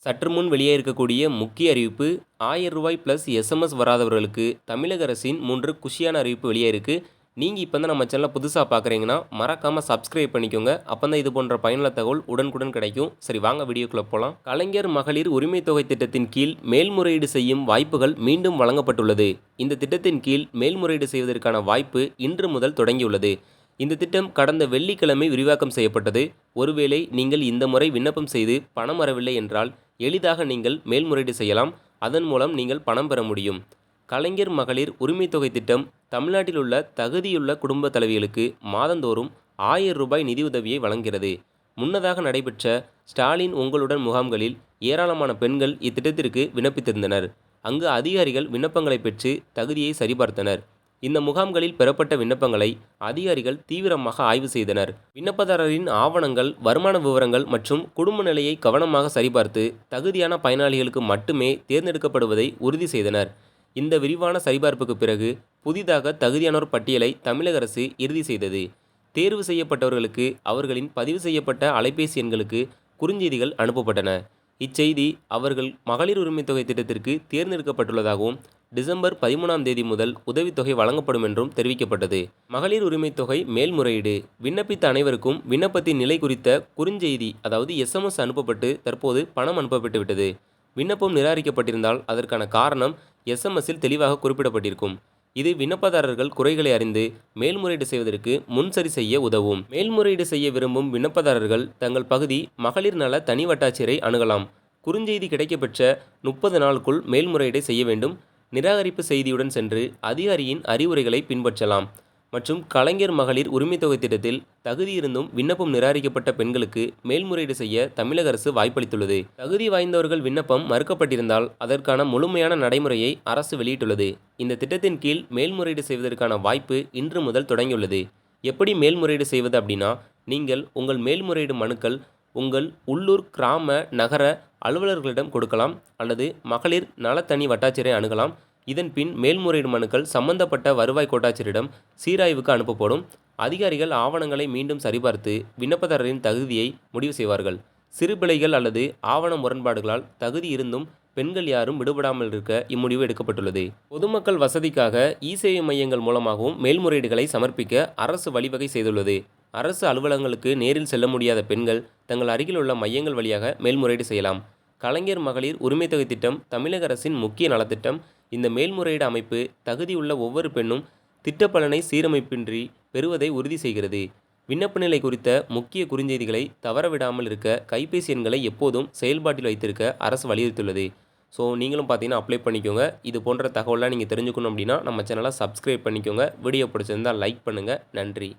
சற்று முன் வெளியே இருக்கக்கூடிய முக்கிய அறிவிப்பு, ரூ. 1000 ப்ளஸ் எஸ்எம்எஸ் வராதவர்களுக்கு தமிழக அரசின் 3 குஷியான அறிவிப்பு வெளியே இருக்குது. நீங்கள் இப்போ தான் நம்ம சேனலை புதுசாக பார்க்குறீங்கன்னா மறக்காமல் சப்ஸ்கிரைப் பண்ணிக்கோங்க. அப்போ தான் இது போன்ற பயனுள்ள தகவல் உடனுக்குடன் கிடைக்கும். சரி, வாங்க வீடியோக்குள்ளே போகலாம். கலைஞர் மகளிர் உரிமை தொகை திட்டத்தின் கீழ் மேல்முறையீடு செய்யும் வாய்ப்புகள் மீண்டும் வழங்கப்பட்டுள்ளது. இந்த திட்டத்தின் கீழ் மேல்முறையீடு செய்வதற்கான வாய்ப்பு இன்று முதல் தொடங்கியுள்ளது. இந்த திட்டம் கடந்த வெள்ளிக்கிழமை விரிவாக்கம் செய்யப்பட்டது. ஒருவேளை நீங்கள் இந்த முறை விண்ணப்பம் செய்து பணம் வரவில்லை என்றால் எளிதாக நீங்கள் மேல்முறையீடு செய்யலாம். அதன் மூலம் நீங்கள் பணம் பெற முடியும். கலைஞர் மகளிர் உரிமை தொகை திட்டம் தமிழ்நாட்டில் உள்ள தகுதியுள்ள குடும்ப தலைவிகளுக்கு மாதந்தோறும் ரூ. 1000 நிதியுதவியை வழங்குகிறது. முன்னதாக நடைபெற்ற ஸ்டாலின் உங்களுடன் முகாம்களில் ஏராளமான பெண்கள் இத்திட்டத்திற்கு விண்ணப்பித்திருந்தனர். அங்கு அதிகாரிகள் விண்ணப்பங்களை பெற்று தகுதியை சரிபார்த்தனர். இந்த முகாம்களில் பெறப்பட்ட விண்ணப்பங்களை அதிகாரிகள் தீவிரமாக ஆய்வு செய்தனர். விண்ணப்பதாரரின் ஆவணங்கள், வருமான விவரங்கள் மற்றும் குடும்ப நிலையை கவனமாக சரிபார்த்து தகுதியான பயனாளிகளுக்கு மட்டுமே தேர்ந்தெடுக்கப்படுவதை உறுதி செய்தனர். இந்த விரிவான சரிபார்ப்புக்கு பிறகு புதிதாக தகுதியானோர் பட்டியலை தமிழக அரசு இறுதி செய்தது. தேர்வு செய்யப்பட்டவர்களுக்கு அவர்களின் பதிவு செய்யப்பட்ட அலைபேசி எண்களுக்கு குறுஞ்செய்திகள் அனுப்பப்பட்டன. இச்செய்தி அவர்கள் மகளிர் உரிமை தொகை திட்டத்திற்கு தேர்ந்தெடுக்கப்பட்டுள்ளதாகவும் டிசம்பர் 13ஆம் தேதி முதல் உதவித்தொகை வழங்கப்படும் என்றும் தெரிவிக்கப்பட்டது. மகளிர் உரிமை தொகை மேல்முறையீடு விண்ணப்பித்த அனைவருக்கும் விண்ணப்பத்தின் நிலை குறித்த குறுஞ்செய்தி, அதாவது எஸ்எம்எஸ் அனுப்பப்பட்டு தற்போது பணம் அனுப்பப்பட்டு விட்டது. விண்ணப்பம் நிராகரிக்கப்பட்டிருந்தால் அதற்கான காரணம் எஸ்எம்எஸ்ஸில் தெளிவாக குறிப்பிடப்பட்டிருக்கும். இது விண்ணப்பதாரர்கள் குறைகளை அறிந்து மேல்முறையீடு செய்வதற்கு முன்சரி செய்ய உதவும். மேல்முறையீடு செய்ய விரும்பும் விண்ணப்பதாரர்கள் தங்கள் பகுதி மகளிர் நல தனி வட்டாட்சியரை அணுகலாம். குறுஞ்செய்தி கிடைக்கப்பெற்ற 30 நாளுக்குள் மேல்முறையீடை செய்ய வேண்டும். நிராகரிப்பு செய்தியுடன் சென்று அதிகாரியின் அறிவுரைகளை பின்பற்றலாம். மற்றும் கலைஞர் மகளிர் உரிமை தொகை திட்டத்தில் தகுதியிருந்தும் விண்ணப்பம் நிராகரிக்கப்பட்ட பெண்களுக்கு மேல்முறையீடு செய்ய தமிழக அரசு வாய்ப்பளித்துள்ளது. தகுதி வாய்ந்தவர்கள் விண்ணப்பம் மறுக்கப்பட்டிருந்தால் அதற்கான முழுமையான நடைமுறையை அரசு வெளியிட்டுள்ளது. இந்த திட்டத்தின் கீழ் மேல்முறையீடு செய்வதற்கான வாய்ப்பு இன்று முதல் தொடங்கியுள்ளது. எப்படி மேல்முறையீடு செய்வது அப்படின்னா, நீங்கள் உங்கள் மேல்முறையீடு மனுக்கள் உங்கள் உள்ளூர், கிராம, நகர அலுவலர்களிடம் கொடுக்கலாம் அல்லது மகளிர் நல தனி வட்டாட்சியரை அணுகலாம். இதன் பின் மேல்முறையீடு மனுக்கள் சம்பந்தப்பட்ட வருவாய் கோட்டாட்சியரிடம் சீராய்வுக்கு அனுப்பப்படும். அதிகாரிகள் ஆவணங்களை மீண்டும் சரிபார்த்து விண்ணப்பதாரரின் தகுதியை முடிவு செய்வார்கள். சிறு பிழைகள் அல்லது ஆவண முரண்பாடுகளால் தகுதி இருந்தும் பெண்கள் யாரும் விடுபடாமல் இருக்க இம்முடிவு எடுக்கப்பட்டுள்ளது. பொதுமக்கள் வசதிக்காக இ-சேவை மையங்கள் மூலமாகவும் மேல்முறையீடுகளை சமர்ப்பிக்க அரசு வழிவகை செய்துள்ளது. அரசு அலுவலகங்களுக்கு நேரில் செல்ல முடியாத பெண்கள் தங்கள் அருகில் உள்ள மையங்கள் வழியாக மேல்முறையீடு செய்யலாம். கலைஞர் மகளிர் உரிமை தொகை திட்டம் தமிழக அரசின் முக்கிய நலத்திட்டம். இந்த மேல்முறையீடு அமைப்பு தகுதியுள்ள ஒவ்வொரு பெண்ணும் திட்ட பலனை சீரமைப்பின்றி பெறுவதை உறுதி செய்கிறது. விண்ணப்ப நிலை குறித்த முக்கிய குறுஞ்செய்திகளை தவறவிடாமல் இருக்க கைபேசி எண்களை எப்போதும் செயல்பாட்டில் வைத்திருக்க அரசு வலியுறுத்தியுள்ளது. ஸோ நீங்களும் பார்த்தீங்கன்னா அப்ளை பண்ணிக்கோங்க. இது போன்ற தகவலாம் நீங்கள் தெரிஞ்சுக்கணும் அப்படின்னா நம்ம சேனலை சப்ஸ்கிரைப் பண்ணிக்கோங்க. வீடியோ பிடிச்சிருந்தால் லைக் பண்ணுங்கள். நன்றி.